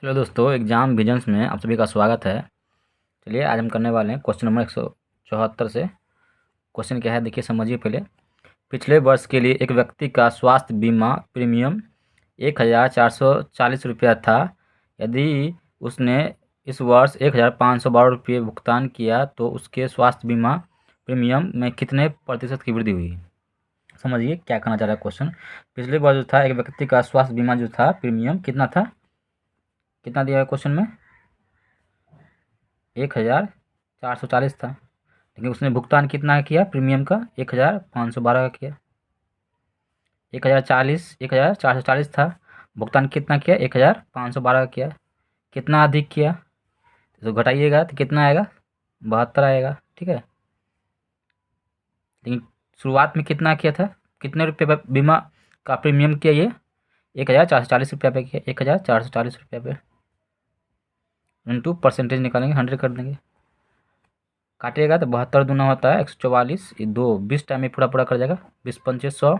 Hello दोस्तों, exam visions में आप सभी का स्वागत है। चलिए आज हम करने वाले हैं क्वेश्चन नंबर 174 से। क्वेश्चन क्या है देखिए, समझिए पहले। पिछले वर्ष के लिए एक व्यक्ति का स्वास्थ्य बीमा प्रीमियम 1,440 रुपया था। यदि उसने इस वर्ष 1,512 रुपये भुगतान किया तो उसके स्वास्थ्य बीमा प्रीमियम में कितने प्रतिशत की वृद्धि हुई। समझिए क्या कहना चाह रहा है क्वेश्चन। पिछले वर्ष जो था एक व्यक्ति का स्वास्थ्य बीमा जो था प्रीमियम कितना था, कितना दिया है क्वेश्चन में, 1,440 था। लेकिन उसने भुगतान कितना किया प्रीमियम का, 1,512 का किया। 1,440 था, भुगतान कितना किया, 1,512 का किया। कितना अधिक किया तो घटाइएगा तो कितना आएगा, 72 आएगा। ठीक है, लेकिन शुरुआत में कितना किया था, कितने रुपये पे बीमा का प्रीमियम किया, ये 1,440 रुपया पे किया। 1,440 रुपया पे इंटू परसेंटेज निकालेंगे, 100 कर देंगे, काटिएगा तो 72 दूना होता है 144, ये 20 टाइम में पूरा पूरा कर जाएगा, 20×5 = 100।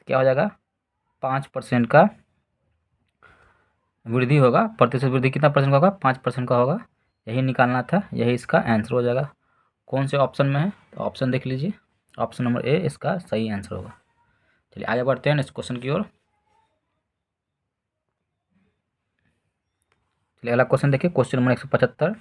क्या हो जाएगा, 5% का वृद्धि होगा। प्रतिशत वृद्धि कितना परसेंट का होगा, 5% का होगा। यही निकालना था, यही इसका आंसर हो जाएगा। कौन से ऑप्शन में है तो ऑप्शन देख लीजिए, ऑप्शन नंबर ए इसका सही आंसर होगा। चलिए आगे बढ़ते हैं नेक्स्ट क्वेश्चन की ओर। चलिए अगला क्वेश्चन देखिए, क्वेश्चन नंबर 175।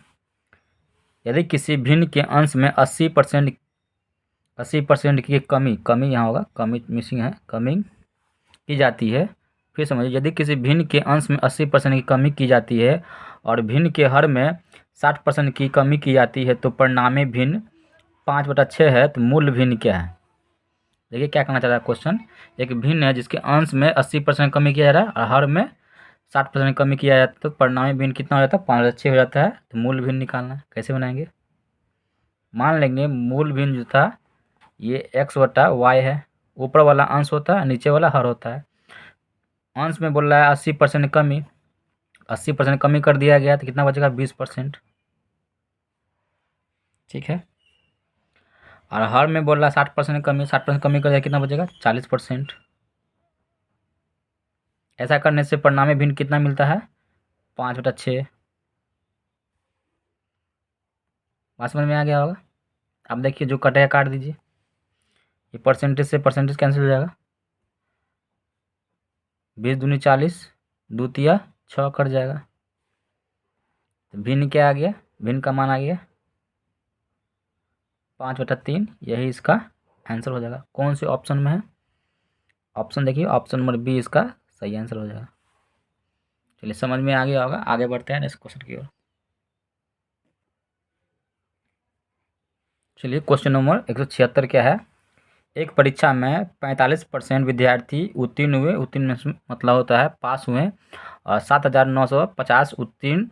यदि किसी भिन्न के अंश में 80% की कमी यहाँ होगा, कमी मिसिंग है, कमिंग की जाती है। फिर समझिए, यदि किसी भिन्न के अंश में 80% की कमी की जाती है और भिन्न के हर में 60% की कमी की जाती है तो परिणामी भिन्न 5/6 है, तो मूल भिन्न क्या है। देखिए क्या कहना चाह रहा है क्वेश्चन। एक भिन्न है जिसके अंश में 80% कमी किया जा रहा है और हर में 60% कमी किया जाता है, तो परिणामी भिन्न कितना हो जाता है, 5/6 हो जाता है। तो मूल भिन्न निकालना है, कैसे बनाएंगे। मान लेंगे मूल भिन्न जो था ये x/y है, ऊपर वाला अंश होता है, नीचे वाला हर होता है। अंश में बोल रहा है 80% कमी, 80% कमी कर दिया गया तो कितना बचेगा, 20%। ठीक है, और हर में बोल रहा है 60% कमी, 60% कमी कर दिया कितना बचेगा, 40%। ऐसा करने से परिणामी भिन्न कितना मिलता है, 5/6। बात समझ में आ गया होगा। अब देखिए जो कटेगा काट दीजिए, ये परसेंटेज से परसेंटेज कैंसिल हो जाएगा, 20 दूनी 40, 2 तिया 6 कट जाएगा। तो भिन्न क्या आ गया, भिन्न का मान आ गया 5/3। यही इसका आंसर हो जाएगा। कौन से ऑप्शन में है, ऑप्शन देखिए, ऑप्शन नंबर बी इसका सही आंसर हो जाएगा। चलिए समझ में आ गया होगा, आगे बढ़ते हैं नेक्स्ट क्वेश्चन की ओर। चलिए क्वेश्चन नंबर 176 क्या है। एक परीक्षा में 45% विद्यार्थी उत्तीर्ण हुए, उत्तीर्ण मतलब होता है पास हुए, और 7,950 उत्तीर्ण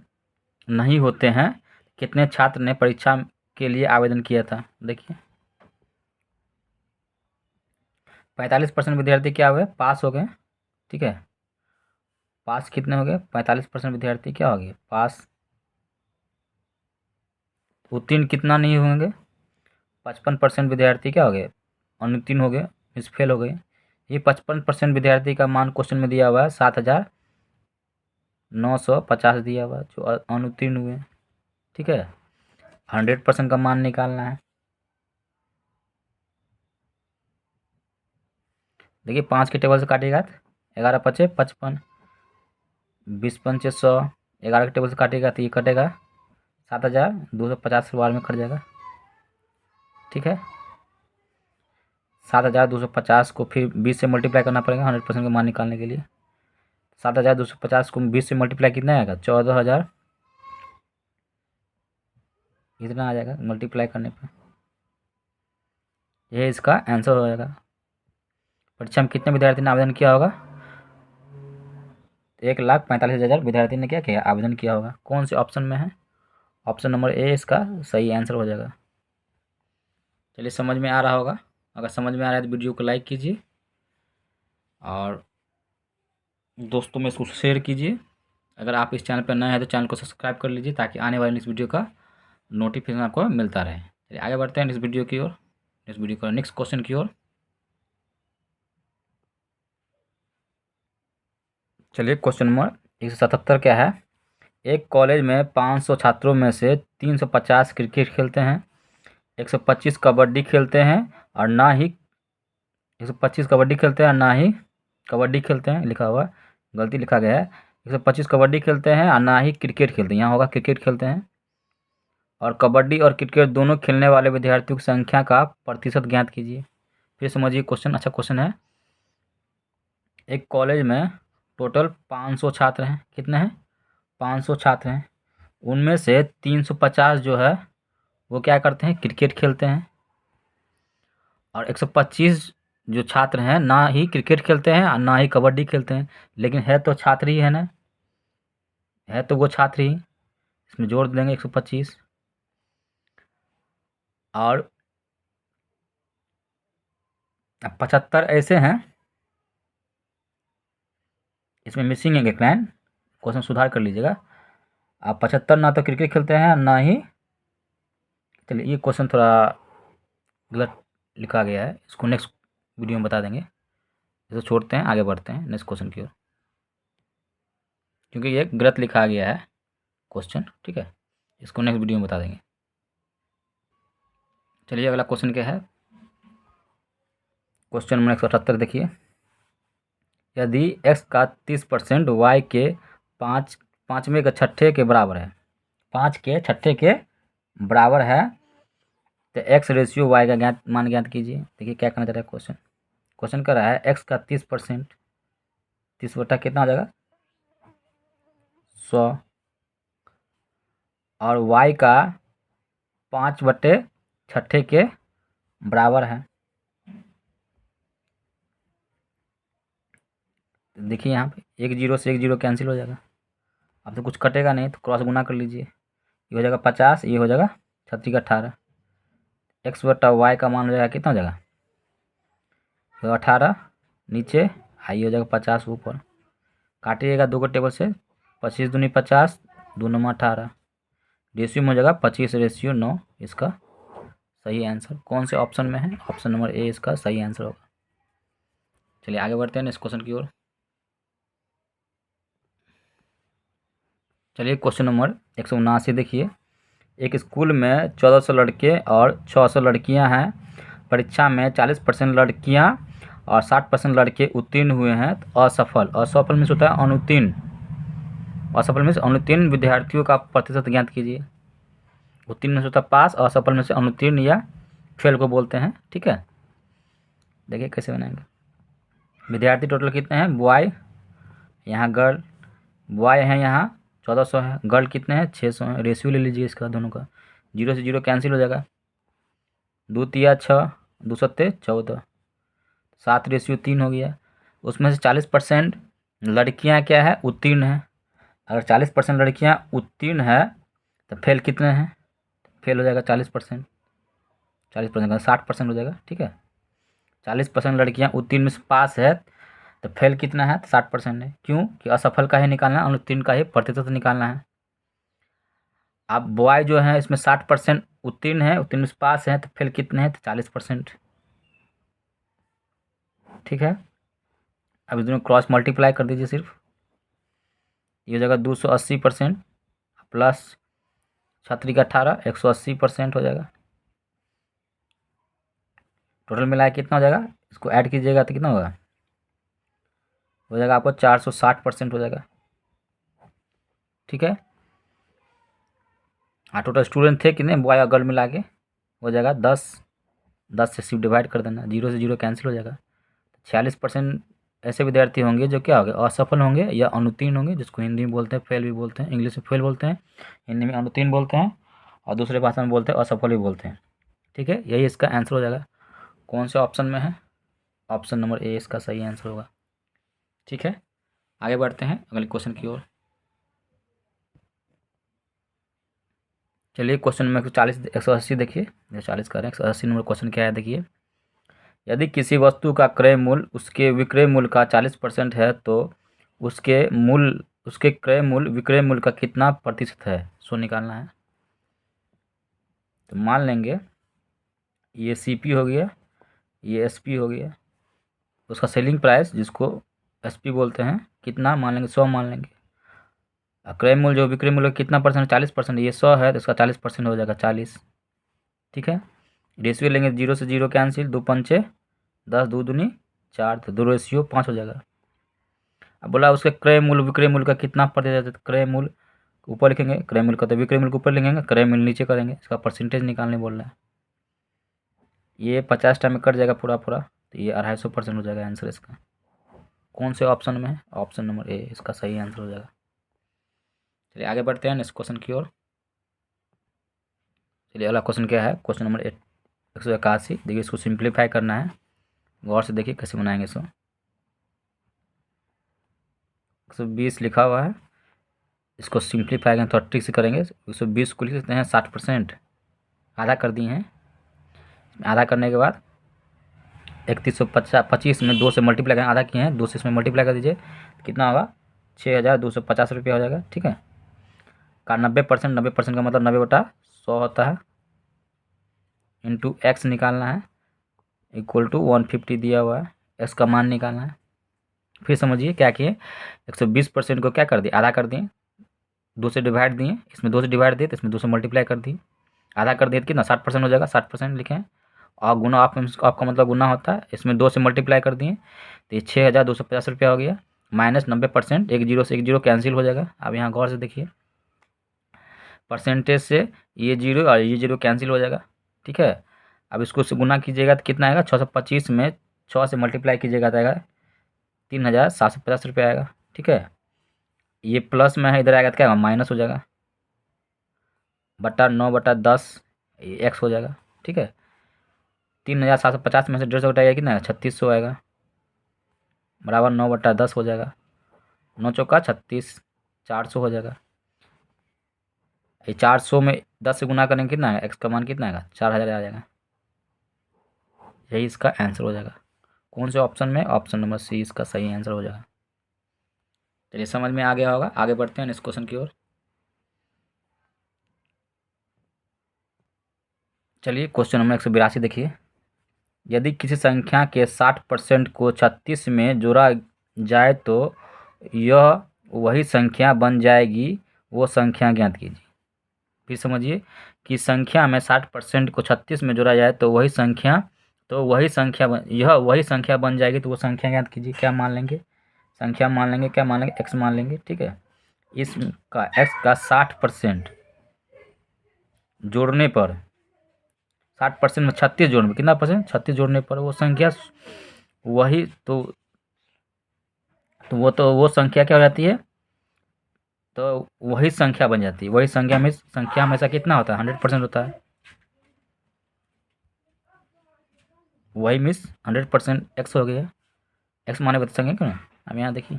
नहीं होते हैं। कितने छात्र ने परीक्षा के लिए आवेदन किया था। देखिए 45% विद्यार्थी क्या हुए, पास हो गए। ठीक है, पास कितने हो गए, 45% विद्यार्थी क्या हो गए, पास। उत्तीर्ण कितना नहीं होंगे, 55% विद्यार्थी क्या हो गए, अनुत्तीर्ण हो गए, मीन्स फेल हो गए। ये 55% विद्यार्थी का मान क्वेश्चन में दिया हुआ है 7,950 दिया हुआ है जो अनुत्तीर्ण हुए। ठीक है, 100% का मान निकालना है। देखिए 5 के टेबल से काटिएगा तो 11×5 = 55, 20×5 = 100, 11 के टेबल से काटिएगा तो ये कटेगा 7,250 बार में कट जाएगा। ठीक है, 7,250 को फिर 20 से मल्टीप्लाई करना पड़ेगा 100% का मान निकालने के लिए। 7,250 को 20 से मल्टीप्लाई कितना आएगा, 14,000, इतना आ जाएगा मल्टीप्लाई करने पर। यह इसका आंसर हो जाएगा। परीक्षा में कितने विद्यार्थी ने आवेदन किया होगा, 1,45,000 विद्यार्थी ने क्या किया, आवेदन किया होगा। कौन से ऑप्शन में है, ऑप्शन नंबर ए इसका सही आंसर हो जाएगा। चलिए समझ में आ रहा होगा। अगर समझ में आ रहा है तो वीडियो को लाइक कीजिए और दोस्तों में इसको शेयर कीजिए। अगर आप इस चैनल पर नए हैं तो चैनल को सब्सक्राइब कर लीजिए ताकि आने वाले इस वीडियो का नोटिफिकेशन आपको मिलता रहे। चलिए आगे बढ़ते हैं इस वीडियो की ओर, इस वीडियो का नेक्स्ट क्वेश्चन की ओर। चलिए क्वेश्चन नंबर 177 क्या है, एक कॉलेज में 500 छात्रों में से 350 क्रिकेट खेलते हैं, 125 कबड्डी खेलते हैं और ना ही 125 कबड्डी खेलते हैं और ना ही कबड्डी खेलते हैं, लिखा हुआ गलती लिखा गया है, 125 कबड्डी खेलते हैं और ना ही क्रिकेट खेलते हैं, यहाँ होगा क्रिकेट खेलते हैं। और कबड्डी और क्रिकेट दोनों खेलने वाले विद्यार्थियों की संख्या का प्रतिशत ज्ञात कीजिए। फिर समझिए क्वेश्चन, अच्छा क्वेश्चन है। एक कॉलेज में टोटल 500 छात्र हैं, कितने हैं, 500 छात्र हैं, उनमें से 350 जो है वो क्या करते हैं, क्रिकेट खेलते हैं, और 125 जो छात्र हैं ना ही क्रिकेट खेलते हैं और ना ही कबड्डी खेलते हैं, लेकिन है तो छात्र ही है ना, है तो वो छात्र ही, इसमें जोड़ देंगे 125। और 75 ऐसे हैं, इसमें मिसिंग है एक लाइन, क्वेश्चन सुधार कर लीजिएगा। आप 75 ना तो क्रिकेट खेलते हैं ना ही, चलिए ये क्वेश्चन थोड़ा गलत लिखा गया है, इसको नेक्स्ट वीडियो में बता देंगे, इसे छोड़ते हैं, आगे बढ़ते हैं नेक्स्ट क्वेश्चन की ओर, क्योंकि ये गलत लिखा गया है क्वेश्चन, ठीक है, इसको नेक्स्ट वीडियो में बता देंगे। चलिए अगला क्वेश्चन क्या है, क्वेश्चन नंबर 178 देखिए। यदि x का 30% y के पाँचवें के छठे के बराबर है, 5 के छठे के बराबर है, तो x रेशियो y का मान ज्ञात कीजिए। देखिए क्या करना चाह रहा है क्वेश्चन, क्वेश्चन कर रहा है x का 30%, 30 बटा कितना हो जाएगा 100, और y का 5/6 के बराबर है। देखिए यहाँ पे 1 0 से 1 0 कैंसिल हो जाएगा, अब तो कुछ कटेगा नहीं, तो क्रॉस गुना कर लीजिए, ये हो जाएगा 50, ये हो जाएगा 36 का 18, x बटा वाई का मान हो जाएगा कितना हो जाएगा, तो 18 नीचे, आई हो जाएगा 50 ऊपर, काटिएगा 2 के टेबल से, 25 दूनी 50, 2 9 18, रेशियो में हो जाएगा 25/9, इसका सही आंसर कौन से ऑप्शन में है, ऑप्शन नंबर ए इसका सही आंसर होगा। चलिए आगे बढ़ते हैं नेक्स्ट क्वेश्चन की ओर। चलिए क्वेश्चन नंबर 179 देखिए। एक स्कूल में 1400 लड़के और 600 लड़कियां हैं, परीक्षा में 40% लड़कियां और 60% लड़के उत्तीर्ण हुए हैं, तो असफल मीन्स होता है अनुत्तीर्ण, असफल मीन्स अनुत्तीर्ण विद्यार्थियों का प्रतिशत ज्ञात कीजिए। उत्तीर्ण में से होता है पास, असफल में से अनुत्तीर्ण या फेल को बोलते हैं, ठीक है। देखिए कैसे बनाएंगे, विद्यार्थी टोटल कितने हैं, बॉय यहाँ गर्ल, बॉय हैं यहाँ 1400 है, गर्ल कितने हैं 600 हैं, रेशियो ले लीजिए इसका दोनों का, 0 से 0 कैंसिल हो जाएगा, 2 तिया 6, 2 सत्ते 14, 7/3 हो गया। उसमें से 40% लड़कियां क्या है उत्तीर्ण है, अगर 40% लड़कियां उत्तीर्ण है तो फेल कितने हैं, फेल हो जाएगा 40%, 40% का 60% हो जाएगा, ठीक है। 40% लड़कियां उत्तीर्ण में से पास है, तो फेल कितना है, 60% है, क्यों कि असफल का ही निकालना है, अनुत्तीर्ण का ही प्रतिशत निकालना है। अब बॉय जो है इसमें 60% उत्तीर्ण है, उत्तीर्ण में से पास है, तो फेल कितने हैं, तो 40%, ठीक है। अब इस दोनों क्रॉस मल्टीप्लाई कर दीजिए सिर्फ, ये हो जाएगा 280% प्लस 36 का 18, 180% हो जाएगा, टोटल मिलाया कितना हो जाएगा, इसको ऐड कीजिएगा तो कितना होगा, हो जाएगा आपको 460% हो जाएगा, ठीक है। हाँ टोटल स्टूडेंट थे कितने, बॉय और गर्ल मिला के हो जाएगा 10, 10 से सिर्फ डिवाइड कर देना, 0 से 0 कैंसिल हो जाएगा। 46% ऐसे विद्यार्थी होंगे जो क्या होंगे, असफल होंगे या अनुत्तीर्ण होंगे, जिसको हिंदी में बोलते हैं फेल भी बोलते हैं, इंग्लिश में फेल बोलते हैं, हिंदी में अनुत्तीर्ण बोलते हैं, और दूसरे भाषा में बोलते हैं असफल भी बोलते हैं, ठीक है। यही इसका आंसर हो जाएगा, कौन से ऑप्शन में है, ऑप्शन नंबर ए इसका सही आंसर होगा, ठीक है। आगे बढ़ते हैं अगले क्वेश्चन की ओर। चलिए क्वेश्चन नंबर 140 180 देखिए, 140 कर रहे हैं, 180 नंबर क्वेश्चन क्या है देखिए। यदि किसी वस्तु का क्रय मूल्य उसके विक्रय मूल्य का 40% है, तो उसके क्रय मूल्य विक्रय मूल्य का कितना प्रतिशत है, सो निकालना है। तो मान लेंगे ये सीपी हो गया, ये एसपी हो गया, उसका सेलिंग प्राइस जिसको एसपी बोलते हैं कितना मान लेंगे, 100 मान लेंगे, क्रय मूल्य जो विक्रय मूल्य कितना परसेंट, 40%, ये 100 है तो इसका 40% हो जाएगा 40। ठीक है, रेशियो लेंगे 0 से 0 कैंसिल, 2 पंचे 10, 2 दूनी 4, तो 2 रेशियो 5 हो जाएगा। अब बोला उसके क्रय मूल्य विक्रय मूल्य का कितना प्रतिशत, क्रय मूल्य ऊपर लिखेंगे, क्रय मूल्य का तो विक्रय मूल्य को ऊपर लिखेंगे, क्रय मूल्य नीचे करेंगे, इसका परसेंटेज निकालने बोल रहा है। ये 50 टाइम में कट जाएगा पूरा पूरा, तो ये 250% हो जाएगा आंसर इसका। कौन से ऑप्शन में है, ऑप्शन नंबर ए इसका सही आंसर हो जाएगा। चलिए आगे बढ़ते हैं नेक्स्ट क्वेश्चन की ओर। चलिए अगला क्वेश्चन क्या है, क्वेश्चन नंबर 181। देखिए इसको सिंप्लीफाई करना है, गौर से देखिए कैसे बनाएंगे इसको। 120 लिखा हुआ है, इसको सिंप्लीफाई करेंगे तो ट्रिक से करेंगे। 120 को लिख सकते हैं 60%, आधा कर दिए हैं। आधा करने के बाद 3125 में 2 से मल्टीप्लाई करें, आधा किए हैं 2 से इसमें मल्टीप्लाई कर दीजिए, कितना होगा 6250 रुपया हो जाएगा। ठीक है, का 90%, 90% का मतलब 90/100 होता है, इंटू एक्स निकालना है, इक्वल टू 150 दिया हुआ है, एक्स का मान निकालना है। फिर समझिए क्या किए, 120% को क्या कर दिए, आधा कर दिए, 2 से डिवाइड दिए, इसमें 2 से डिवाइड दिए तो इसमें 2 से मल्टीप्लाई कर दिए, आधा कर दिए तो कितना 60% हो जाएगा, 60% लिखें। और गुना आपका मतलब गुना होता है, इसमें 2 से मल्टीप्लाई कर दिए तो ये 6250 रुपया हो गया, माइनस 90%, एक जीरो से एक जीरो कैंसिल हो जाएगा। अब यहाँ गौर से देखिए, परसेंटेज से ये जीरो और ये जीरो कैंसिल हो जाएगा। ठीक है, अब इसको से गुना कीजिएगा तो कितना आएगा, 625 में 6 से मल्टीप्लाई कीजिएगा तो आएगा 3750 रुपया आएगा। ठीक है, ये प्लस में है, इधर आएगा तो क्या माइनस हो जाएगा, बटा 9/10 एक्स हो जाएगा। ठीक है, 3750 में से 150 घटाइएगा कितना आएगा, 3600 आएगा, बराबर 9/10 हो जाएगा, 9 चौका 36, 400 हो जाएगा। ये 400 में 10 से गुना करेंगे कितना आएगा, एक्स का मान कितना आएगा, 4000 आ जाएगा। यही इसका आंसर हो जाएगा। कौन से ऑप्शन में, ऑप्शन नंबर सी इसका सही आंसर हो जाएगा। चलिए समझ में आ गया होगा, आगे बढ़ते हैं नेक्स्ट क्वेश्चन की ओर। चलिए क्वेश्चन नंबर 182 देखिए, यदि किसी संख्या के 60% को 36 में जोड़ा जाए तो यह वही संख्या बन जाएगी, वो संख्या ज्ञात कीजिए। फिर समझिए कि संख्या में 60% को 36 में जोड़ा जाए तो वही संख्या यह वही संख्या बन जाएगी, तो वो संख्या ज्ञात कीजिए। क्या मान लेंगे, संख्या मान लेंगे, क्या मान लेंगे, एक्स मान लेंगे। ठीक है, इसका एक्स का 60% जोड़ने पर, 60% में 36 जोड़ने पर कितना परसेंट, 36 जोड़ने पर वो संख्या वही तो वो संख्या क्या हो जाती है, तो वही संख्या बन जाती है। वही संख्या में संख्या हमेशा कितना होता है, 100% होता है। वही मिस 100% एक्स हो गया, एक्स माने बता संख्या क्यों ना। अब यहाँ देखिए,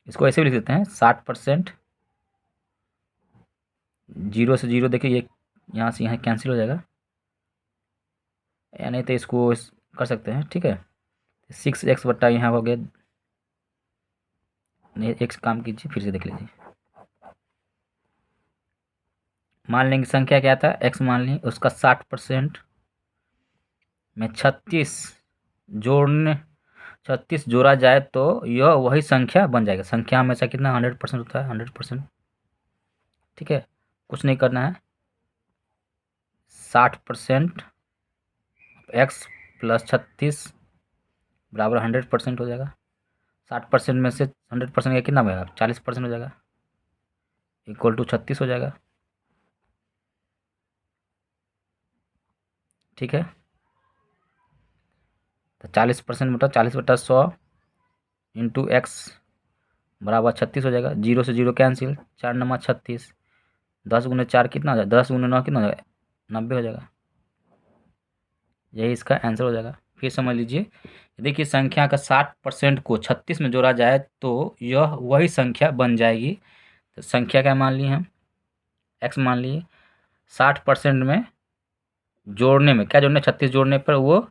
इसको ऐसे भी लिख देते हैं 60%, 0 से 0 देखिए, ये यहाँ से यहाँ कैंसिल हो जाएगा, या नहीं तो इसको कर सकते हैं। ठीक है, 6x बट्टा यहाँ हो गया, नहीं एक्स काम कीजिए, फिर से देख लीजिए। मान लेंगे संख्या क्या था, एक्स मान लें, उसका 60% में 36 जोड़ा जाए तो यह वही संख्या बन जाएगा। संख्या हमेशा कितना 100% होता है, 100%। ठीक है, कुछ नहीं करना है, 60% एक्स प्लस 36 बराबर 100% हो जाएगा। 60% में से 100% का कितना बनेगा, 40% हो जाएगा, इक्वल टू 36 हो जाएगा। ठीक है, तो 40% बटा 40/100 इंटू एक्स बराबर 36 हो जाएगा। 0 से 0 कैंसिल, 4 नमा 36, 10 गुने 4 कितना हो जाएगा, 10 गुने 9 कितना हो जाएगा, 90 हो जाएगा। यही इसका आंसर हो जाएगा। फिर समझ लीजिए, देखिए संख्या का 60% को 36 में जोड़ा जाए तो यह वही संख्या बन जाएगी। तो संख्या क्या मान लिए हम, एक्स मान लिए, 60% में जोड़ने में क्या जोड़ने, 36 जोड़ने पर वो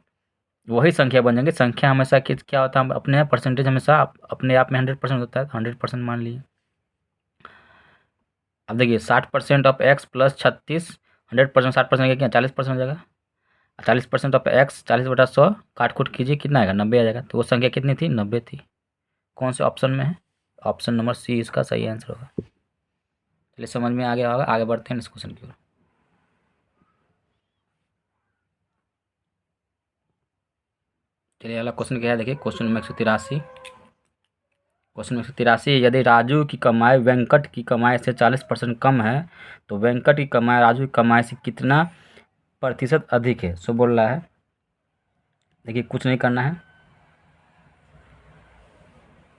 वही संख्या बन जाएंगे। संख्या हमेशा क्या होता है, अपने परसेंटेज हमेशा अपने आप में 100% होता है, तो 100% मान लिए। अब देखिए 60% ऑफ एक्स प्लस 36, 100% 60% क्या 40% हो जाएगा। 40% ऑफ एक्स 40/100 काट कूट कीजिए, कितना आएगा, 90 आ जाएगा। तो वो संख्या कितनी थी, 90 थी। कौन से ऑप्शन में है, ऑप्शन नंबर सी इसका सही आंसर होगा। चलिए समझ में आ गया होगा, आगे बढ़ते हैं इस क्वेश्चन की ओर। चलिए अगला क्वेश्चन क्या है, देखिए क्वेश्चन नंबर 183। क्वेश्चन नंबर 183, यदि राजू की कमाई वेंकट की कमाई से 40% कम है तो वेंकट की कमाई राजू की कमाई से कितना प्रतिशत अधिक है। सो बोल रहा है, देखिए कुछ नहीं करना है,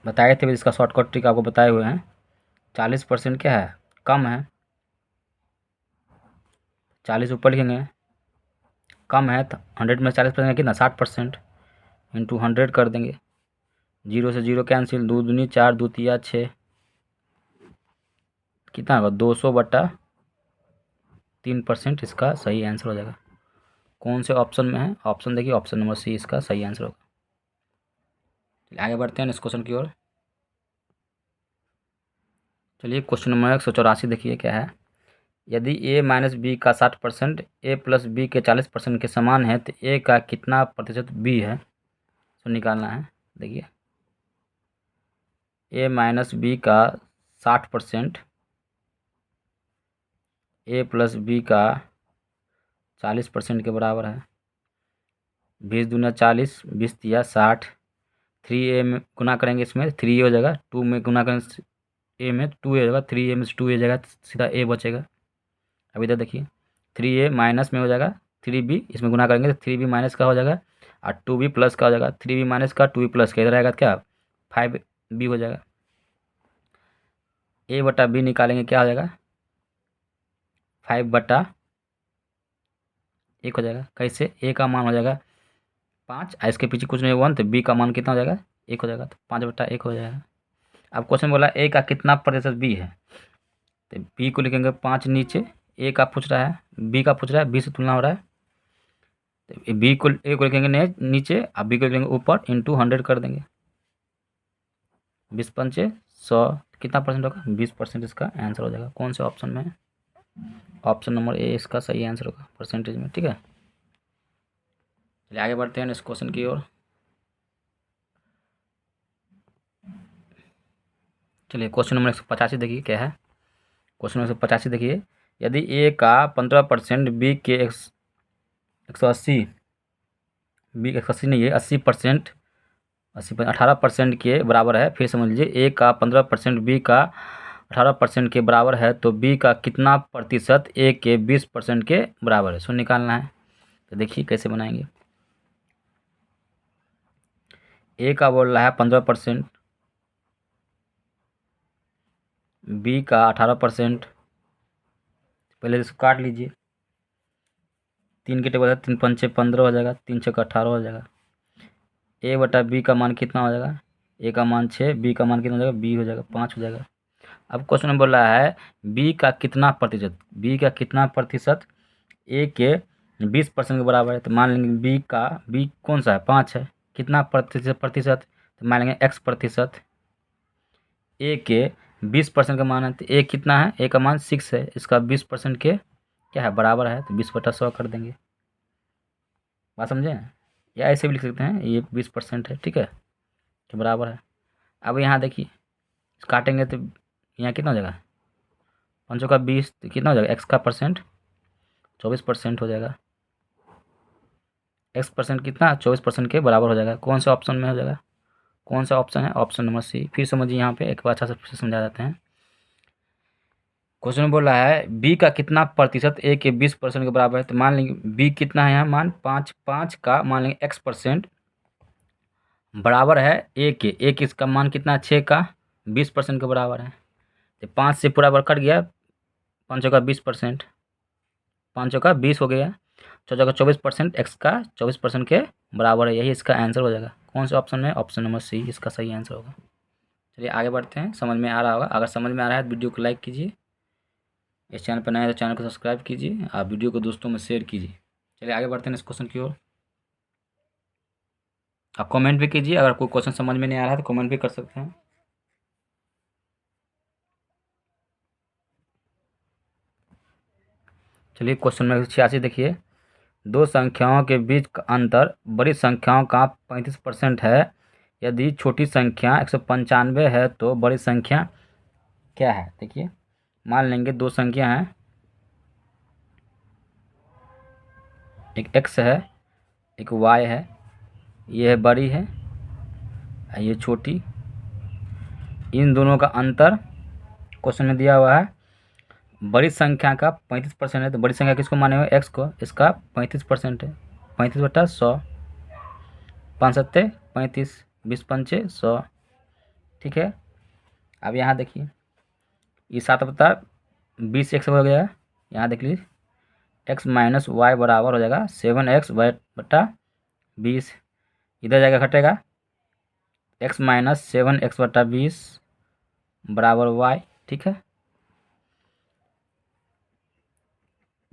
बताए थे इसका शॉर्टकट ट्रिक आपको बताए हुए हैं। 40% क्या है, कम है, 40 ऊपर लिखेंगे, कम है तो 100 में 40% कितना 60%, इंटू 100 कर देंगे, 0 से 0 कैंसिल, 2 दूनी 4, 2 तिया 6, कितना होगा 200/3%, इसका सही आंसर हो जाएगा। कौन से ऑप्शन में है, ऑप्शन देखिए ऑप्शन नंबर सी इसका सही आंसर होगा। चलिए आगे बढ़ते हैं इस क्वेश्चन की ओर। चलिए क्वेश्चन नंबर 184 देखिए क्या है, यदि a माइनस बी का 60% a प्लस बी के 40% के समान है तो a का कितना प्रतिशत b है। तो निकालना है, देखिए a माइनस बी का 60% a प्लस बी का 40% के बराबर है। 20 दूना 40, 20 तिया 60, 3a में गुना करेंगे, इसमें 3a हो जाएगा, 2 में गुना करेंगे a में 2a हो जाएगा, 3a में से 2a जाएगा, सीधा a बचेगा। अब इधर देखिए 3a माइनस में हो जाएगा 3b, इसमें गुना करेंगे तो 3b माइनस का हो जाएगा और 2b प्लस का हो जाएगा, 3b माइनस का 2b प्लस का, इधर आएगा क्या 5b हो जाएगा। a बटा b निकालेंगे क्या हो जाएगा 5/1 हो जाएगा। कैसे, a का मान हो जाएगा 5, इसके पीछे कुछ नहीं 1, तो b का मान कितना हो जाएगा 1 हो जाएगा, तो 5/1 हो जाएगा। अब क्वेश्चन बोला a का कितना प्रतिशत b है, तो b को लिखेंगे 5 नीचे, a का पूछ रहा है, b का पूछ रहा है, b से तुलना हो रहा है, तो बी को ए को लिखेंगे नीचे, अब बी को लिखेंगे ऊपर, इंटू 100 कर देंगे, 20×5 = 100, कितना परसेंट होगा 20%, इसका आंसर हो जाएगा। कौन से ऑप्शन में है, ऑप्शन नंबर ए इसका सही आंसर होगा परसेंटेज में, ठीक है। चलिए आगे बढ़ते हैं इस क्वेश्चन की ओर। चलिए क्वेश्चन नंबर 185 देखिए क्या है, क्वेश्चन नंबर 185 देखिए, यदि ए का 15% बी के 180, बी 180 नहीं है 80%, 18% के बराबर है। फिर समझ लीजिए ए का 15% बी का 18% के बराबर है तो बी का कितना प्रतिशत ए के 20% के बराबर है। सो निकालना है, तो देखिए कैसे बनाएंगे। ए का बोल रहा है 15%, बी का 18%, पहले इसको काट लीजिए, 3 के टेबल है, 3×5 = 15 हो जाएगा, 3×6 = 18 हो जाएगा। ए बटा बी का मान कितना हो जाएगा, ए का मान 6, बी का मान कितना हो जाएगा, बी हो जाएगा 5 हो जाएगा। अब क्वेश्चन में बोल रहा है बी का कितना प्रतिशत, बी का कितना प्रतिशत ए के 20% के बराबर है, तो मान लेंगे बी कौन सा है 5 है, कितना प्रतिशत, तो मान लेंगे x प्रतिशत, ए के 20% का मान है, तो ए कितना है, ए का मान 6 है, इसका 20% के क्या है बराबर है, तो 20/100 कर देंगे। बात समझे, या ऐसे भी लिख सकते हैं, ये 20% है, ठीक है, के बराबर है। अब यहाँ देखिए काटेंगे तो यहाँ कितना हो जाएगा 5 का 20, तो कितना हो जाएगा x का परसेंट 24% हो जाएगा, x परसेंट कितना 24% के बराबर हो जाएगा। कौन से ऑप्शन में हो जाएगा, कौन सा ऑप्शन है, ऑप्शन नंबर सी। फिर समझिए यहाँ पे एक बार अच्छा से फिर समझा जाते हैं। क्वेश्चन में बोल रहा है बी का कितना प्रतिशत ए के 20% के बराबर है, तो मान लेंगे बी कितना है यहाँ मान 5 का मान लेंगे x% बराबर है ए के इसका मान कितना 6 का 20% के बराबर है, तो 5 से पूरा बार कट गया, 5 का 20%, 5 का 20 हो गया, 14 का 24%, एक्स का 24% के बराबर है, यही इसका आंसर हो जाएगा। कौन से ऑप्शन में, ऑप्शन नंबर सी इसका सही आंसर होगा। चलिए आगे बढ़ते हैं, समझ में आ रहा होगा, अगर समझ में आ रहा है तो वीडियो को लाइक कीजिए, इस चैनल पर नए हैं तो चैनल को सब्सक्राइब कीजिए, आप वीडियो को दोस्तों में शेयर कीजिए। चलिए आगे बढ़ते हैं इस क्वेश्चन की ओर। आप कमेंट भी कीजिए, अगर कोई क्वेश्चन समझ में नहीं आ रहा है तो कमेंट भी कर सकते हैं। चलिए क्वेश्चन नंबर 86 देखिए, दो संख्याओं के बीच का अंतर बड़ी संख्याओं का 35% है, यदि छोटी संख्या 195 है तो बड़ी संख्या क्या है? देखिए, मान लेंगे दो संख्या हैं, एक x है, एक y है, ये है बड़ी है, ये छोटी। इन दोनों का अंतर क्वेश्चन में दिया हुआ है। बड़ी संख्या का 35% है, तो बड़ी संख्या किसको माने हुए? x को। इसका 35% है, 35/100, 5 सत्ते 35, 20 पंचे 100। ठीक है, अब यहाँ देखिए, ये 7/20 x हो गया। यहाँ देख लीजिए, x माइनस वाई बराबर हो जाएगा 7x/20। इधर जाएगा घटेगा, x माइनस 7x/20 बराबर y। ठीक है,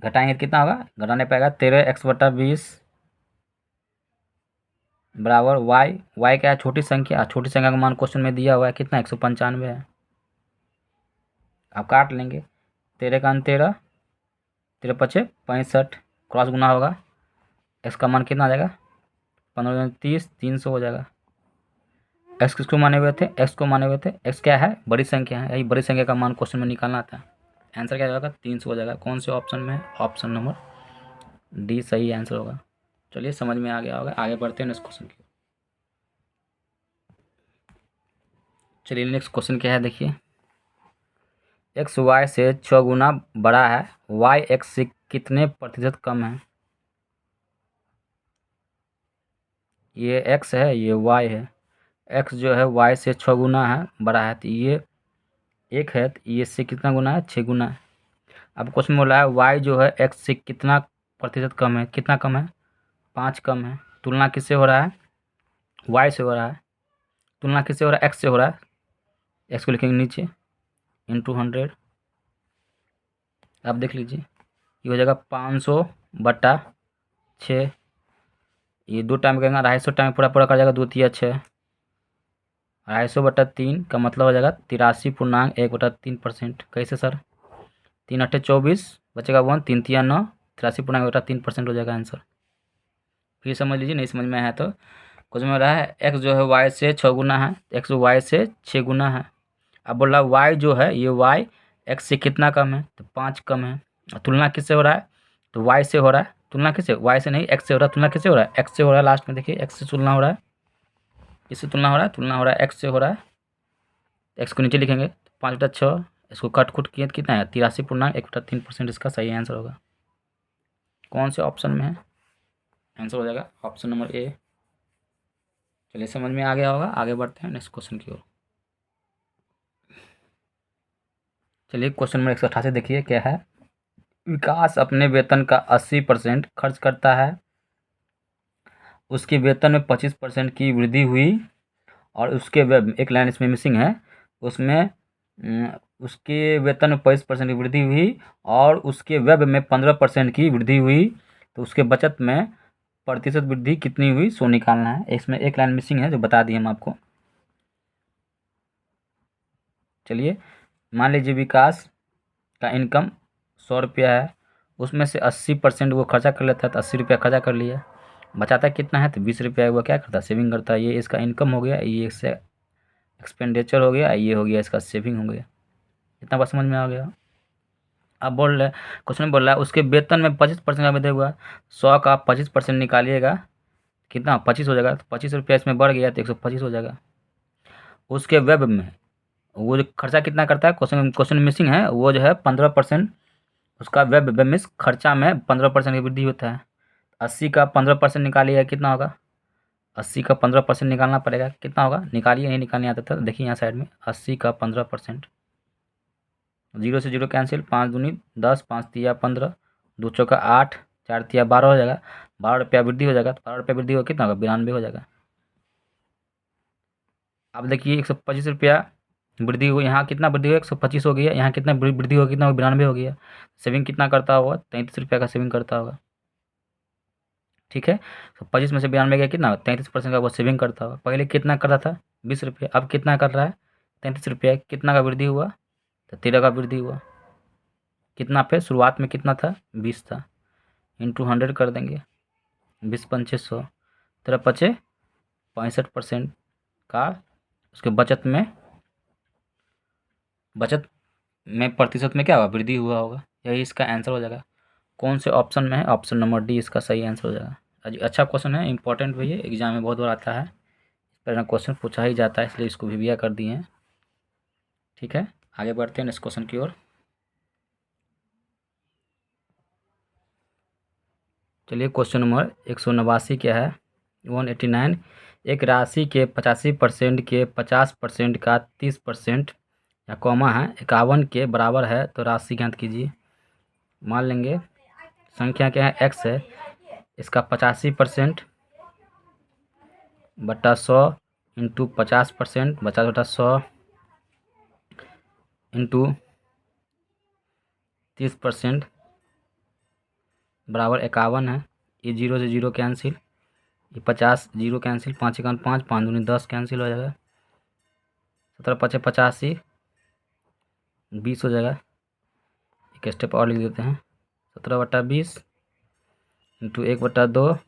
घटाएंगे तो कितना होगा? घटाने पाएगा 13x/20 बराबर y। y क्या है? छोटी संख्या। छोटी संख्या का मान क्वेश्चन में दिया हुआ है कितना? 195 है। अब काट लेंगे, 13 का 13, 13 पचे 65, क्रॉस गुना होगा, x का मान कितना आ जाएगा? 15 30, 300 हो जाएगा। x किसको माने हुए थे? x को माने हुए थे। x क्या है? बड़ी संख्या है, यही बड़ी संख्या का मान क्वेश्चन में निकालना था। आंसर क्या होगा? 300 हो जाएगा। कौन से ऑप्शन में है? ऑप्शन नंबर डी सही आंसर होगा। चलिए, समझ में आ गया होगा। आगे बढ़ते हैं नेक्स्ट क्वेश्चन की। चलिए, नेक्स्ट क्वेश्चन क्या है देखिए, x y से 6 गुना बड़ा है, y x से कितने प्रतिशत कम है? ये x है, ये y है। x जो है y से 6 गुना है, बड़ा है, तो ये 1 है, तो ये इससे कितना गुना है? 6 गुना है। अब क्वेश्चन में बोला है y जो है x से कितना प्रतिशत कम है? कितना कम है? 5 कम है। तुलना किससे हो रहा है? y से हो रहा है। तुलना किससे हो रहा है? x से हो रहा है। x को लिखेंगे नीचे, इंटू 100। आप देख लीजिए, ये हो जाएगा 500/6। ये 2 टाइम करेंगे, 250 टाइम पूरा पूरा कर जाएगा, 2 तिया 6। 250/3 का मतलब हो जाएगा 83.1/3%। कैसे सर? 3 8 24 बचेगा 1, 3 तिया 9, 83.1/3% हो जाएगा आंसर। फिर समझ लीजिए, नहीं समझ में आया तो क्वेश्चन में रहा है x जो है y से 6 गुना है, x y से 6 गुना है। अब बोल रहा है y जो है, ये y x से कितना कम है? तो 5 कम है। और तुलना किससे हो रहा है? तो y से हो रहा है। तुलना किससे? y से नहीं, x से हो रहा है। तुलना किससे हो रहा है? x से हो रहा है। लास्ट में देखिए, x से तुलना हो रहा है, इससे तुलना हो रहा है, तुलना हो रहा है x से हो रहा है। x को नीचे लिखेंगे, 5/6, इसको कट कुट किए तो कितना है? 83.1/3%। इसका सही आंसर होगा। कौन से ऑप्शन में है? आंसर हो जाएगा ऑप्शन नंबर ए। चलिए, समझ में आ गया होगा। आगे बढ़ते हैं नेक्स्ट क्वेश्चन की ओर। चलिए, क्वेश्चन नंबर 188 देखिए क्या है। विकास अपने वेतन का 80% खर्च करता है, उसके वेतन में 25% की वृद्धि हुई, और उसके एक लाइन इसमें मिसिंग है, उसमें उसके वेतन में 25% की वृद्धि हुई और उसके वेब में 15% की वृद्धि हुई, तो उसके बचत में प्रतिशत वृद्धि कितनी हुई, सो निकालना है। इसमें एक लाइन मिसिंग है जो बता दिए हम आपको। चलिए, मान लीजिए विकास का इनकम 100 रुपया है, उसमें से 80% वो खर्चा कर लेता है, तो 80 रुपया खर्चा कर लिया। बचाता कितना है? तो 20 रुपया वो क्या करता है? सेविंग करता है। ये इसका इनकम हो गया, ये इससे एक्सपेंडिचर हो गया, ये हो गया इसका सेविंग हो गया। इतना बात समझ में आ गया? अब बोल रहे, क्वेश्चन में बोल रहा है उसके वेतन में 25% का वृद्धि हुआ। 100 का 25% निकालिएगा, कितना? 25 हो जाएगा। तो 25 रुपया इसमें बढ़ गया, तो 125 हो जाएगा। उसके वेब में वो जो खर्चा कितना करता है, क्वेश्चन क्वेश्चन मिसिंग है, वो जो है 15%। उसका वेब बेमिस खर्चा में 15% की वृद्धि होता है। 80 का 15% निकालिएगा, कितना होगा? 80 का 15% निकालना पड़ेगा, कितना होगा? निकालिए, नहीं निकालने आता था, देखिए यहाँ साइड में 80 का 15%। 0 से 0 कैंसिल, 5 दूनी 10, 5 तिया 15, 2 चौका 8, 4 तिया 12 हो जाएगा। 12 रुपया वृद्धि हो जाएगा, तो 12 रुपया वृद्धि हो कितना होगा? 92 हो जाएगा। अब देखिए, 125 रुपया वृद्धि हुई, यहाँ कितना वृद्धि हुआ? 125 हो गया। यहाँ कितना वृद्धि हो? कितना? 92 हो गया। सेविंग कितना करता होगा? 33 रुपया का सेविंग करता होगा। ठीक है, तो 25 में से 92 गया, कितना? 33% का वो सेविंग करता होगा। पहले कितना कर रहा था? 20 रुपये, अब कितना कर रहा है? 33 रुपया। कितना का वृद्धि हुआ? तो 13 का वृद्धि हुआ। कितना पे? शुरुआत में कितना था? 20 था। इंटू 100 कर देंगे, 20 पंचे 100, 13 पचे 65%। का उसके बचत में प्रतिशत में क्या होगा, वृद्धि हुआ होगा। यही इसका आंसर हो जाएगा। कौन से ऑप्शन में है, ऑप्शन नंबर डी इसका सही आंसर हो जाएगा। अच्छा क्वेश्चन है, इंपॉर्टेंट भी है, एग्जाम में बहुत बार आता है, इस तरह क्वेश्चन पूछा ही जाता है, इसलिए इसको भी कर दिए हैं। ठीक है, आगे बढ़ते हैं नेक्स्ट क्वेश्चन की ओर। चलिए क्वेश्चन नंबर 189 क्या है, 189। एक राशि के 85% के 50% का 30% या कॉमा है 51 के बराबर है तो राशि ज्ञात कीजिए। मान लेंगे संख्या क्या है, एक्स है, इसका 85% बटा 100 इंटू 50% 50/100 इंटू 30% बराबर 51 है। ये 0 से 0 कैंसिल, ये 50 0 कैंसिल, 5 1 5 5 दूनी 10 कैंसिल हो जाएगा, 17 5 85 20 हो जाएगा। एक स्टेप और लिख देते हैं, 17/20 इंटू 1/2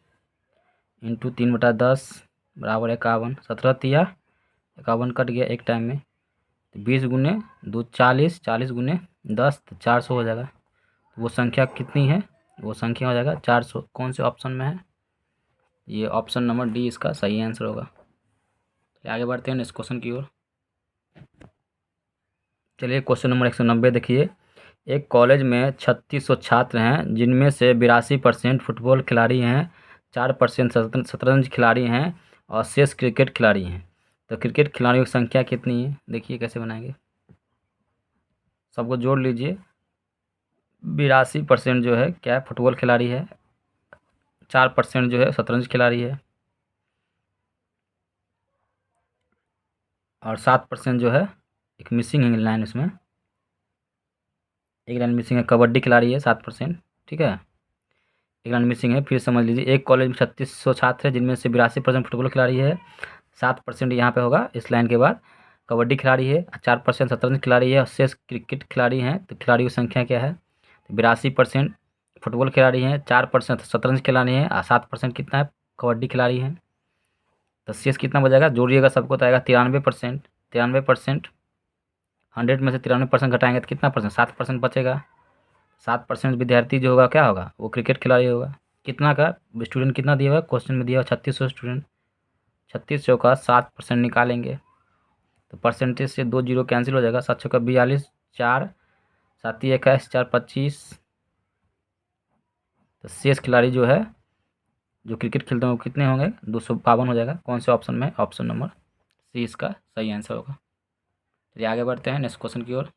इंटू 3/10 बराबर 51। 17 तिया 51 कट गया एक टाइम में, तो 20 गुने 2 40, 40 गुने 10 तो 400 हो जाएगा। तो वो संख्या कितनी है, वो संख्या हो जाएगा 400। कौन से ऑप्शन में है, ये ऑप्शन नंबर डी इसका सही आंसर होगा। आगे बढ़ते हैं नेक्स्ट क्वेश्चन की ओर। चलिए क्वेश्चन नंबर 190 देखिए। एक कॉलेज में 3600 छात्र हैं, जिनमें से 82% फुटबॉल खिलाड़ी हैं, 4% शतरंज खिलाड़ी हैं और शेष क्रिकेट खिलाड़ी हैं। तो क्रिकेट खिलाड़ियों की संख्या कितनी है, देखिए कैसे बनाएंगे। सबको जोड़ लीजिए। 82% जो है क्या है, फुटबॉल खिलाड़ी है, 4% जो है शतरंज खिलाड़ी है और 7% जो है एक मिसिंग है लाइन, इसमें एक लाइन मिसिंग है, कबड्डी खिलाड़ी है 7%। ठीक है, एक लाइन मिसिंग है, फिर समझ लीजिए। एक कॉलेज में 3600 छात्र है, जिनमें से 82% फुटबॉल खिलाड़ी है, 7% यहाँ पे होगा इस लाइन के बाद कबड्डी खिलाड़ी है, 4% शतरंज खिलाड़ी है और शेष क्रिकेट खिलाड़ी हैं। तो खिलाड़ियों की संख्या क्या है, 82% फुटबॉल खिलाड़ी हैं, 4% शतरंज खिलाड़ी हैं और 7% कितना है, कबड्डी खिलाड़ी हैं। तो शेष कितना बचेगा, जोड़िएगा सबको तो आएगा 93%। 93%, 100 में से 93% घटाएंगे तो कितना परसेंट, 7% बचेगा। 7% विद्यार्थी जो होगा क्या होगा, वो क्रिकेट खिलाड़ी होगा। कितना का स्टूडेंट कितना दिया हुआ, क्वेश्चन में दिया हुआ 3600 स्टूडेंट, 3600 का 7% निकालेंगे तो परसेंटेज से 2 जीरो कैंसिल हो जाएगा। 7 का 42, 4 7 21, 4 25। तो शेष खिलाड़ी जो है जो क्रिकेट खेलते हैं वो कितने होंगे, 252 हो जाएगा। कौन से ऑप्शन में, ऑप्शन नंबर सी इसका सही आंसर होगा। चलिए आगे बढ़ते हैं नेक्स्ट क्वेश्चन की ओर।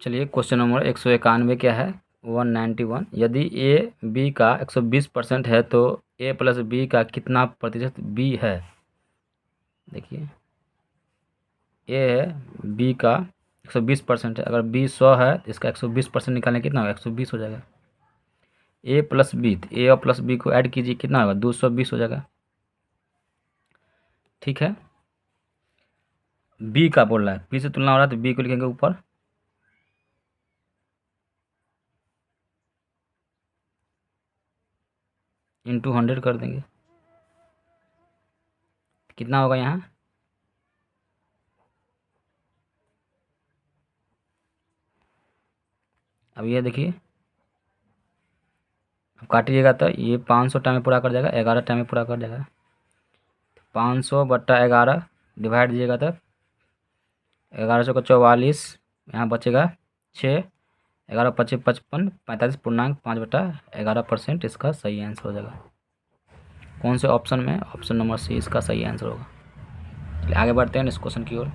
चलिए क्वेश्चन नंबर 191 क्या है, 191। यदि ए बी का 120% है तो ए प्लस बी का कितना प्रतिशत बी है। देखिए ए है बी का 120% है, अगर बी 100 है तो इसका 120% निकालने कितना होगा, 120 हो जाएगा। ए प्लस बी, तो ए और प्लस बी को ऐड कीजिए कितना होगा, 220 हो जाएगा। ठीक है, बी का बोल रहा है, बी से तुलना हो रहा है तो बी को लिखेंगे ऊपर, इंटू 100 कर देंगे, कितना होगा यहाँ, अब ये देखिए अब काटिएगा तो ये 500 टाइम में पूरा कर जाएगा, 11 टाइम में पूरा कर जाएगा। 500/11 डिवाइड दीजिएगा तो 1100 का 44, यहाँ बचेगा 6, 11 25 55, 45.5/11% इसका सही आंसर हो जाएगा। कौन से ऑप्शन में, ऑप्शन नंबर सी इसका सही आंसर होगा। चलिए आगे बढ़ते हैं इस क्वेश्चन की ओर।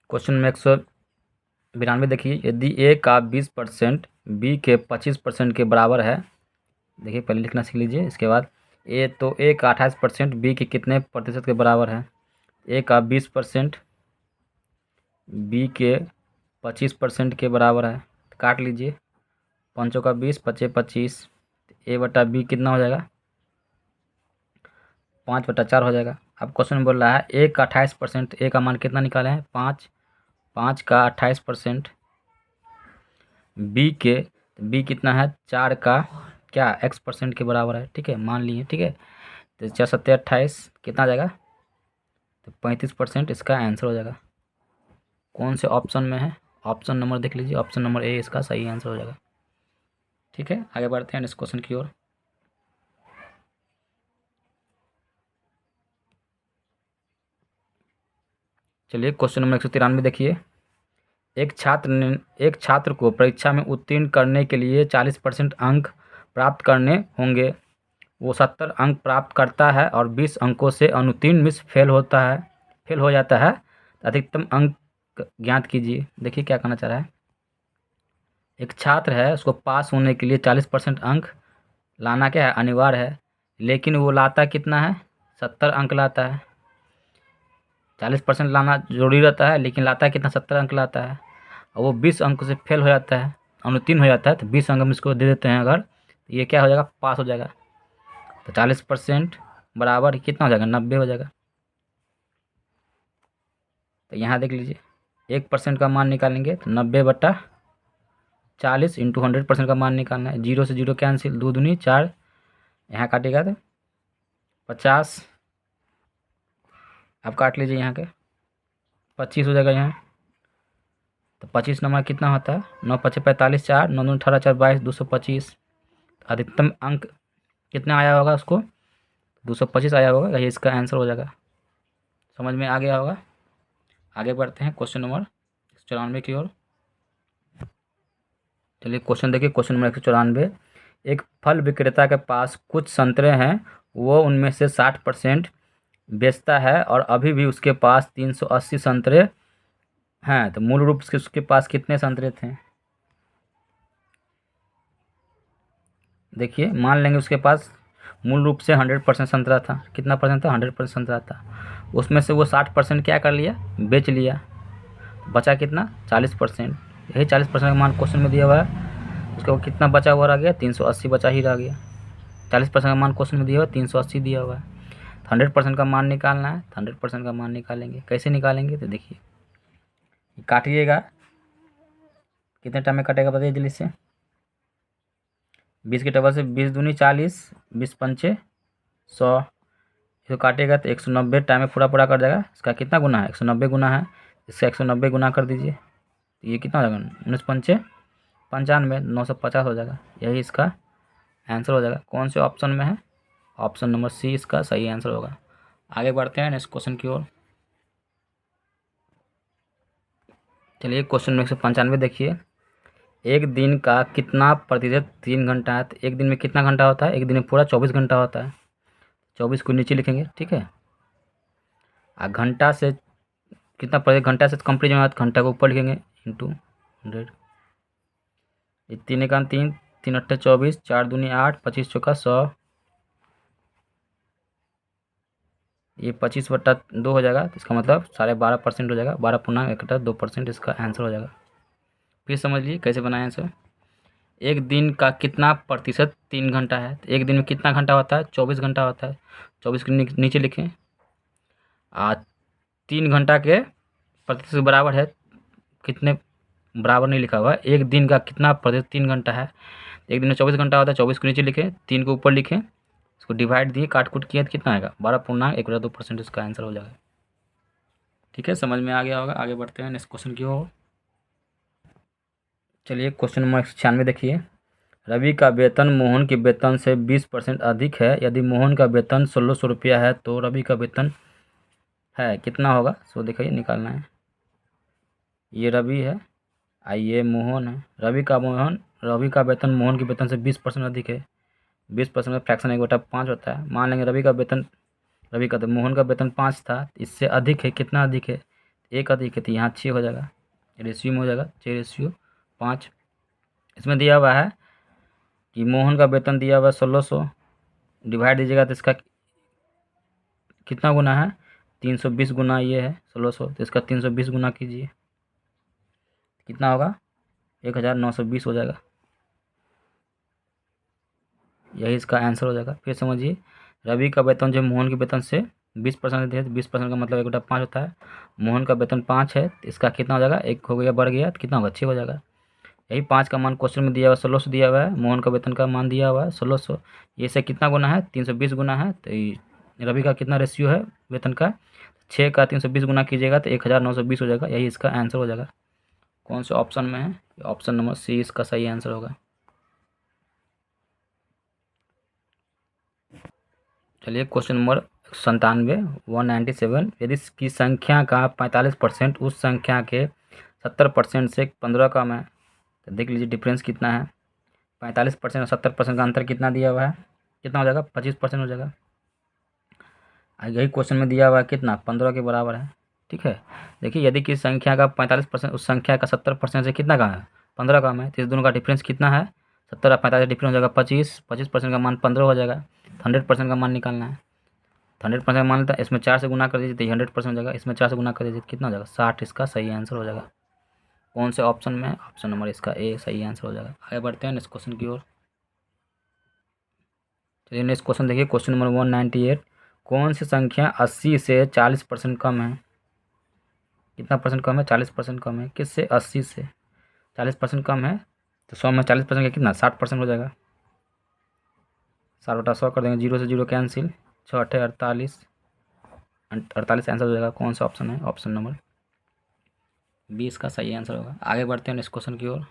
क्वेश्चन में 192 देखिए। यदि ए का 20% बी के 25% के बराबर है, देखिए पहले लिखना सीख लीजिए, इसके बाद ए का 28% बी के कितने प्रतिशत के बराबर है। ए का 20% बी के 25% के बराबर है, काट लीजिए, 5 का 20 25 25, ए बटा बी कितना हो जाएगा, 5/4 हो जाएगा। अब क्वेश्चन बोल रहा है ए का 28%, ए का मान कितना निकाले हैं 5, 5 का 28% बी कितना है 4 का क्या x% के बराबर है, ठीक है, मान लिए, ठीक है। तो 4 7 28 कितना आ जाएगा, तो 35% इसका आंसर हो जाएगा। कौन से ऑप्शन में है, ऑप्शन नंबर देख लीजिए, ऑप्शन नंबर ए इसका सही आंसर हो जाएगा। ठीक है, आगे बढ़ते हैं इस क्वेश्चन की ओर। चलिए क्वेश्चन नंबर 193 देखिए। एक छात्र को परीक्षा में उत्तीर्ण करने के लिए 40% अंक प्राप्त करने होंगे। वो 70 अंक प्राप्त करता है और 20 अंकों से अनुत्तीर्ण मिस फेल हो जाता है। अधिकतम अंक ज्ञात कीजिए। देखिए क्या कहना चाह रहा है। एक छात्र है, उसको पास होने के लिए 40% अंक लाना क्या है, अनिवार्य है, लेकिन वो लाता कितना है, 70 अंक लाता है। 40% लाना जरूरी रहता है, लेकिन लाता है कितना, 70 अंक लाता है, और वो 20 अंक से फेल हो जाता है, अनुत्तीर्ण हो जाता है। तो 20 अंक हम इसको दे देते हैं अगर, तो ये क्या हो जाएगा, पास हो जाएगा। तो 40% बराबर कितना हो जाएगा, 90 हो जाएगा। तो यहाँ देख लीजिए 1% का मान निकालेंगे तो 90/40 इंटू 100% का मान निकालना है। 0 से 0 कैंसिल, 2 दूनी 4, यहाँ काटेगा तो 50, आप काट लीजिए यहाँ के 25 हो जाएगा यहाँ। तो 25 नंबर कितना होता है, 9 5 45, 4 9 2 18 4 22, 225। अधिकतम अंक कितना आया होगा उसको, 225 आया होगा, ये इसका आंसर हो जाएगा। समझ में आ गया होगा। आगे बढ़ते हैं क्वेश्चन नंबर 194 की ओर। चलिए क्वेश्चन देखिए, क्वेश्चन नंबर 194। एक फल विक्रेता के पास कुछ संतरे हैं, वो उनमें से 60% बेचता है और अभी भी उसके पास 380 संतरे हैं। तो मूल रूप से उसके पास कितने संतरे थे। देखिए मान लेंगे उसके पास मूल रूप से 100% संतरा था। कितना परसेंट था, 100% संतरा था। उसमें से वो 60% क्या कर लिया, बेच लिया। बचा कितना, 40%। यही 40% का मान क्वेश्चन में दिया हुआ है। उसके बाद कितना बचा हुआ रह गया, 380 बचा ही रह गया। 40% का मान क्वेश्चन में दिया हुआ है, 380 दिया हुआ है। 100% का मान निकालना है, 100% का मान निकालेंगे। कैसे निकालेंगे, तो देखिए काटिएगा, कितने टाइम में कटेगा बताइए जल्दी से। 20 के टेबल से 20 दूनी 40, 20 पंचे 100, इसको काटेगा तो 190 टाइम में पूरा कर जाएगा। इसका कितना गुना है, 190 गुना है। इसका 190 गुना कर दीजिए, तो ये कितना हो जाएगा, 19 पंचे 95, 950 हो जाएगा। यही इसका आंसर हो जाएगा। कौन से ऑप्शन में है, ऑप्शन नंबर सी इसका सही आंसर होगा। आगे बढ़ते हैं नेक्स्ट क्वेश्चन की ओर। चलिए क्वेश्चन नंबर 195 देखिए। एक दिन का कितना प्रतिशत 3 घंटा है। तो एक दिन में कितना घंटा होता है, एक दिन में पूरा 24 घंटा होता है। 24 को नीचे लिखेंगे, ठीक है। घंटा से कितना प्रतिशत, घंटा से कंपेरिजन होगा तो घंटा को ऊपर लिखेंगे, इंटू 100। ये 3 एकान 3, 3 अट्ठे 24, 4 दूनी 8, 25 चौका 100। ये 25/2 हो जाएगा। तो इसका मतलब 12.5% हो जाएगा। 12.2% इसका आंसर हो जाएगा। फिर समझ लीजिए कैसे बनाए आंसर। एक दिन का कितना प्रतिशत 3 घंटा है। तो एक दिन में कितना घंटा होता है, 24 घंटा होता है। 24 के नीचे लिखें। 3 घंटा के प्रतिशत के बराबर है, कितने बराबर नहीं लिखा हुआ है। एक दिन का कितना प्रतिशत 3 घंटा है। एक दिन में 24 घंटा होता है। 24 को नीचे लिखें, 3 को ऊपर लिखें, इसको डिवाइड दिए, काट कूट किया तो कितना आएगा, 12.1/2% इसका आंसर हो जाएगा। ठीक है, समझ में आ गया होगा। आगे बढ़ते हैं नेक्स्ट क्वेश्चन की ओर। चलिए क्वेश्चन नंबर 196 देखिए। रवि का वेतन मोहन के वेतन से 20% अधिक है। यदि मोहन का वेतन 1600 रुपया है तो रवि का वेतन है कितना होगा। सो देखिए निकालना है। ये रवि है, ये मोहन है। रवि का वेतन मोहन के वेतन से 20% अधिक है। 20% का फ्रैक्शन 1/5 होता है। मान लेंगे रवि का तो मोहन का वेतन 5 था, इससे अधिक है, कितना अधिक है, 1 अधिक है, तो यहाँ 6 हो जाएगा। रेशियो में हो जाएगा 6:5। इसमें दिया हुआ है कि मोहन का वेतन दिया हुआ है 1600, डिवाइड दीजिएगा तो इसका कितना गुना है, 320 गुना ये है 1600, तो इसका 320 गुना कीजिए, कितना होगा, 1920 हो जाएगा। यही इसका आंसर हो जाएगा। फिर समझिए, रवि का वेतन जो मोहन के वेतन से 20% है, 20% का मतलब 1/5 होता है। मोहन का वेतन 5 है, तो इसका कितना हो जाएगा, 1 हो गया, बढ़ गया तो कितना होगा, 6 हो जाएगा। यही 5 का मान क्वेश्चन में दिया हुआ है, 1600 दिया हुआ है। मोहन का वेतन का मान दिया हुआ है 1600। ये से कितना गुना है? 320 गुना है। तो रवि का कितना रेशियो है वेतन का? 6 का 320 गुना कीजिएगा तो 1920 हो जाएगा। यही इसका आंसर हो जाएगा। कौन से ऑप्शन में है? ऑप्शन नंबर सी इसका सही आंसर होगा। चलिए क्वेश्चन नंबर 97 197। यदि की संख्या का 45% उस संख्या के 70% से 15 कम है तो देख लीजिए डिफरेंस कितना है। 45% और 70% का अंतर कितना दिया हुआ है? कितना हो जाएगा? 25% हो जाएगा। यही क्वेश्चन में दिया हुआ है कितना? 15 के बराबर है। ठीक है, देखिए यदि किसी संख्या का 45% उस संख्या का 70% से कितना कम है? 15 कम है। तो इस दोनों का डिफरेंस कितना है? 70 और 45 डिफरेंस हो जाएगा 25। 25% का मान 15 हो जाएगा। 100% का मान निकालना है। 100% मान लेता है, इसमें 4 से गुना कर दीजिए तो 100% हो जाएगा। इसमें 4 से गुना कर दीजिए कितना हो जाएगा? 60 इसका सही आंसर हो जाएगा। कौन से ऑप्शन में? ऑप्शन नंबर इसका ए सही आंसर हो जाएगा। आगे बढ़ते हैं नेक्स्ट क्वेश्चन की ओर। चलिए नेक्स्ट क्वेश्चन देखिए, क्वेश्चन नंबर 198। कौन सी संख्या 80 से 40% कम है? कितना परसेंट कम है? 40% कम है। किससे? 80 से 40% कम है। तो 100 में 40% का कितना? 60% हो जाएगा। 60/100 कर देंगे, 0 से 0 कैंसिल, 6 8 48। 48 आंसर हो जाएगा। कौन सा ऑप्शन है? ऑप्शन नंबर 20 का सही आंसर होगा। आगे बढ़ते हैं नेक्स्ट क्वेश्चन की ओर।